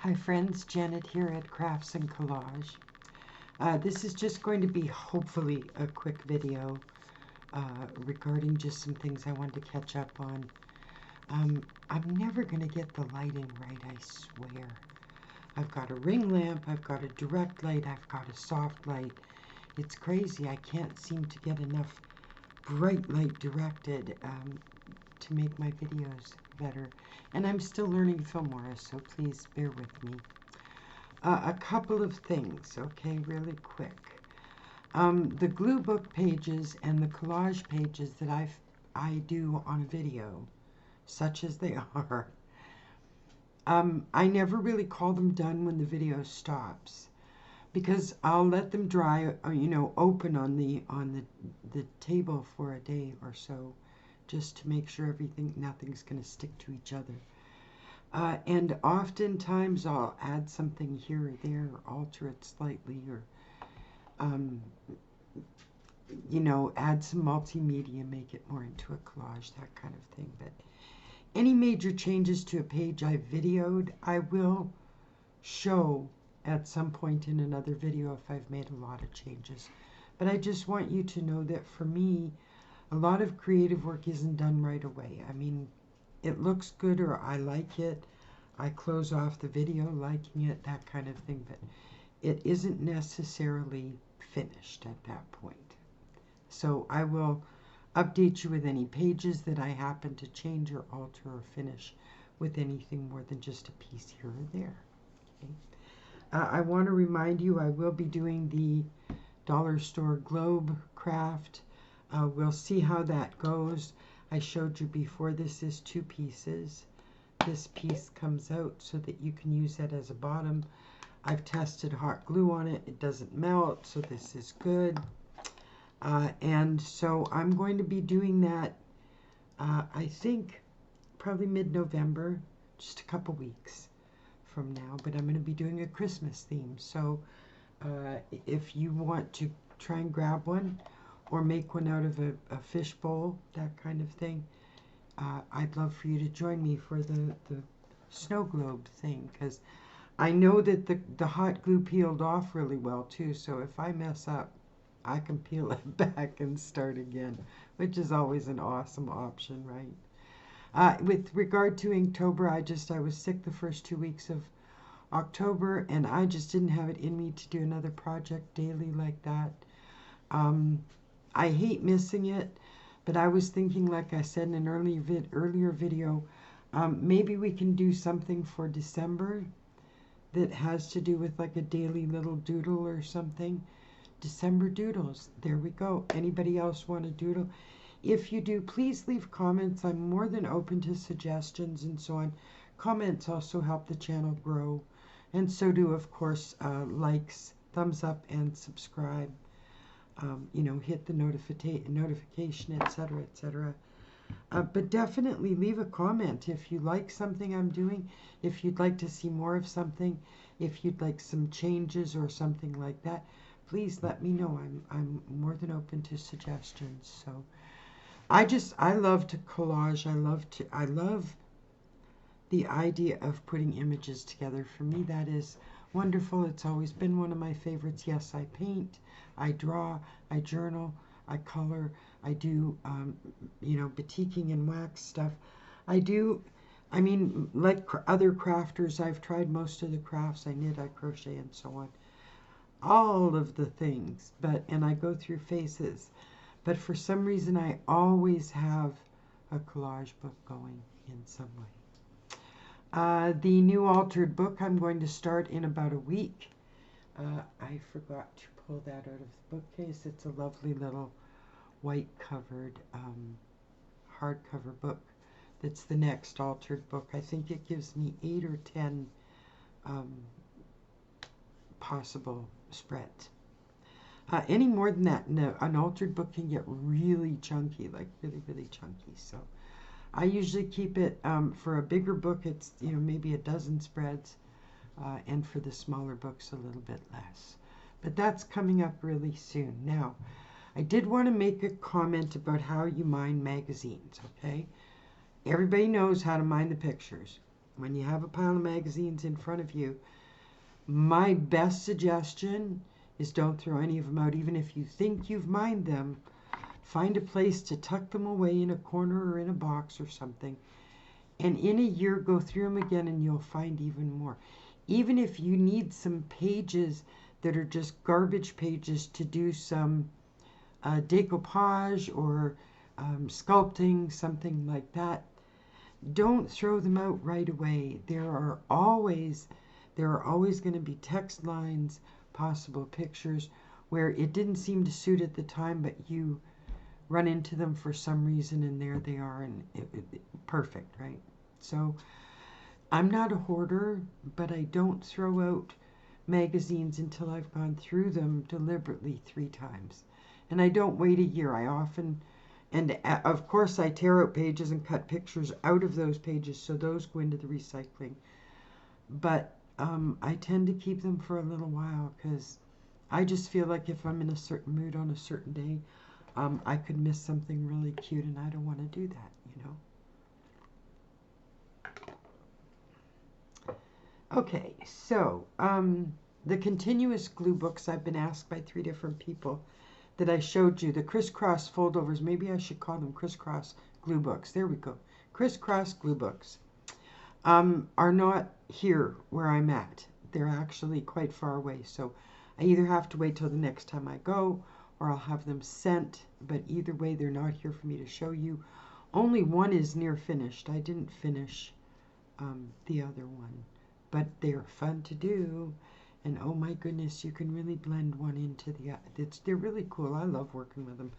Hi friends, Janet here at Crafts and Collage. This is just going to be hopefully a quick video regarding just some things I wanted to catch up on. I'm never going to get the lighting right, I swear. I've got a ring lamp, I've got a direct light, I've got a soft light. It's crazy, I can't seem to get enough bright light directed to make my videos better. And I'm still learning Filmora, so please bear with me. A couple of things, okay, really quick. The glue book pages and the collage pages that I do on a video, such as they are, I never really call them done when the video stops, because I'll let them dry, open on the table for a day or so, just to make sure nothing's going to stick to each other. And oftentimes I'll add something here or there, or alter it slightly, or, add some multimedia, make it more into a collage, that kind of thing. But any major changes to a page I videoed, I will show at some point in another video if I've made a lot of changes. But I just want you to know that for me, a lot of creative work isn't done right away. I mean, it looks good or I like it. I close off the video liking it, that kind of thing. But it isn't necessarily finished at that point. So I will update you with any pages that I happen to change or alter or finish with anything more than just a piece here or there. Okay. I want to remind you I will be doing the dollar store globe craft. We'll see how that goes. I showed you before, this is 2 pieces. This piece comes out so that you can use that as a bottom. I've tested hot glue on it. It doesn't melt, so this is good. And so I'm going to be doing that, I think, probably mid-November, just a couple weeks from now. But I'm going to be doing a Christmas theme. So if you want to try and grab one, or make one out of a fish bowl, that kind of thing, I'd love for you to join me for the snow globe thing, because I know that the hot glue peeled off really well too, so if I mess up, I can peel it back and start again, which is always an awesome option, right? With regard to Inktober, I was sick the first 2 weeks of October, and I just didn't have it in me to do another project daily like that. I hate missing it, but I was thinking, like I said in an earlier video, maybe we can do something for December that has to do with like a daily little doodle or something. December doodles, there we go. Anybody else want a doodle? If you do, please leave comments. I'm more than open to suggestions and so on. Comments also help the channel grow, and so do, of course, likes, thumbs up, and subscribe. Hit the notification, etc., etc. But definitely leave a comment if you like something I'm doing, if you'd like to see more of something, if you'd like some changes or something like that. Please let me know. I'm more than open to suggestions. So I love to collage. I love the idea of putting images together. For me, that is wonderful. It's always been one of my favorites. Yes, I paint, I draw, I journal, I color, I do, batiking and wax stuff. Like other crafters, I've tried most of the crafts. I knit, I crochet, and so on. All of the things, and I go through phases. But for some reason, I always have a collage book going in some way. The new altered book I'm going to start in about a week. I forgot to pull that out of the bookcase. It's a lovely little white covered hardcover book. That's the next altered book. I think it gives me 8 or 10 possible spreads. Any more than that, no, an altered book can get really chunky, like really, really chunky. So I usually keep it, for a bigger book, it's, maybe a dozen spreads, and for the smaller books, a little bit less. But that's coming up really soon. Now, I did want to make a comment about how you mine magazines, okay? Everybody knows how to mine the pictures. when you have a pile of magazines in front of you, my best suggestion is don't throw any of them out. Even if you think you've mined them, find a place to tuck them away in a corner or in a box or something. And in a year, go through them again and you'll find even more. Even if you need some pages that are just garbage pages to do some decoupage or sculpting, something like that, don't throw them out right away. There are always going to be text lines, possible pictures where it didn't seem to suit at the time, but you run into them for some reason and there they are, and perfect, right? So I'm not a hoarder, but I don't throw out magazines until I've gone through them deliberately 3 times. And I don't wait a year. I often, and of course I tear out pages and cut pictures out of those pages, so those go into the recycling. But I tend to keep them for a little while because I just feel like if I'm in a certain mood on a certain day, I could miss something really cute, and I don't want to do that, you know. Okay, so the continuous glue books, I've been asked by 3 different people that I showed you. The crisscross foldovers, maybe I should call them crisscross glue books. There we go. Crisscross glue books are not here where I'm at. They're actually quite far away, so I either have to wait till the next time I go or I'll have them sent, but either way they're not here for me to show you. Only one is near finished. I didn't finish the other one, but they're fun to do, and oh my goodness, you can really blend one into the other. They're really cool. I love working with them.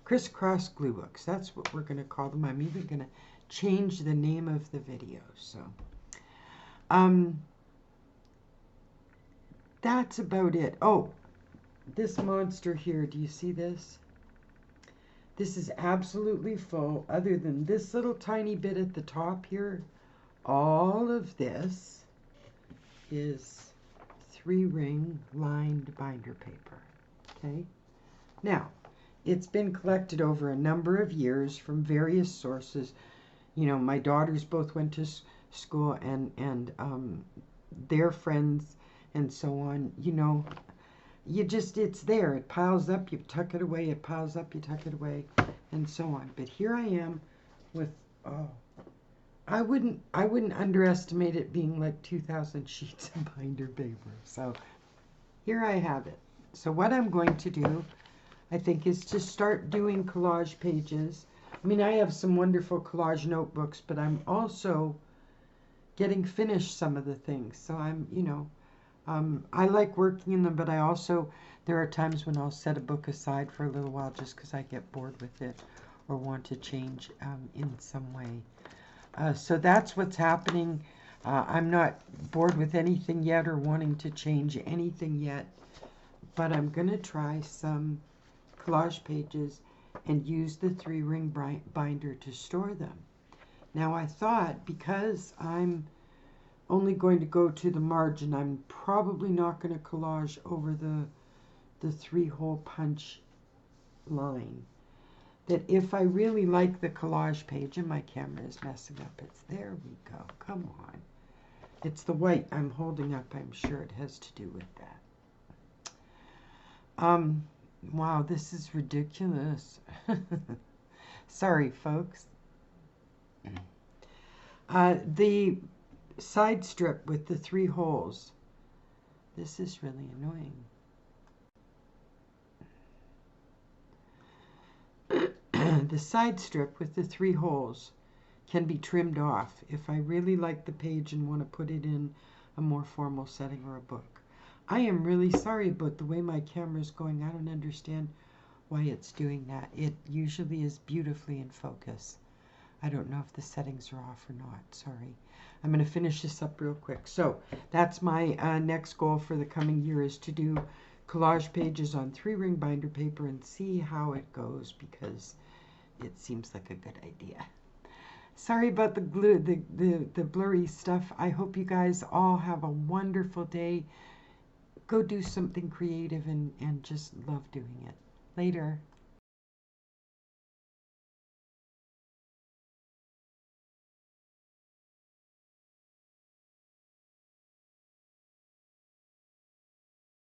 Crisscross glue books, that's what we're going to call them. I'm even going to change the name of the video. So that's about it. Oh, this monster here, do you see this? This is absolutely full. Other than this little tiny bit at the top here, all of this is 3-ring lined binder paper. Okay? Now, it's been collected over a number of years from various sources. You know, my daughters both went to school, and their friends and so on. You know, it's there. It piles up, you tuck it away. It piles up, you tuck it away, and so on. But here I am with, I wouldn't underestimate it being like 2,000 sheets of binder paper. So here I have it. So what I'm going to do, I think, is to start doing collage pages. I mean, I have some wonderful collage notebooks, but I'm also getting finished some of the things. So I'm, you know, I like working in them, but I also, there are times when I'll set a book aside for a little while just because I get bored with it or want to change in some way. So that's what's happening. I'm not bored with anything yet or wanting to change anything yet, but I'm going to try some collage pages and use the 3-ring binder to store them. Now I thought, because I'm only going to go to the margin, I'm probably not going to collage over the 3-hole punch line. That if I really like the collage page, and my camera is messing up, it's there we go, come on. It's the white I'm holding up, I'm sure it has to do with that. Wow, this is ridiculous. Sorry, folks. The side strip with the 3 holes. This is really annoying. The side strip with the 3 holes can be trimmed off if I really like the page and want to put it in a more formal setting or a book. I am really sorry about the way my camera is going. I don't understand why it's doing that. It usually is beautifully in focus. I don't know if the settings are off or not. Sorry. I'm going to finish this up real quick. So that's my next goal for the coming year, is to do collage pages on 3-ring binder paper and see how it goes, because it seems like a good idea. Sorry about the blurry stuff. I hope you guys all have a wonderful day. Go do something creative and just love doing it. Later.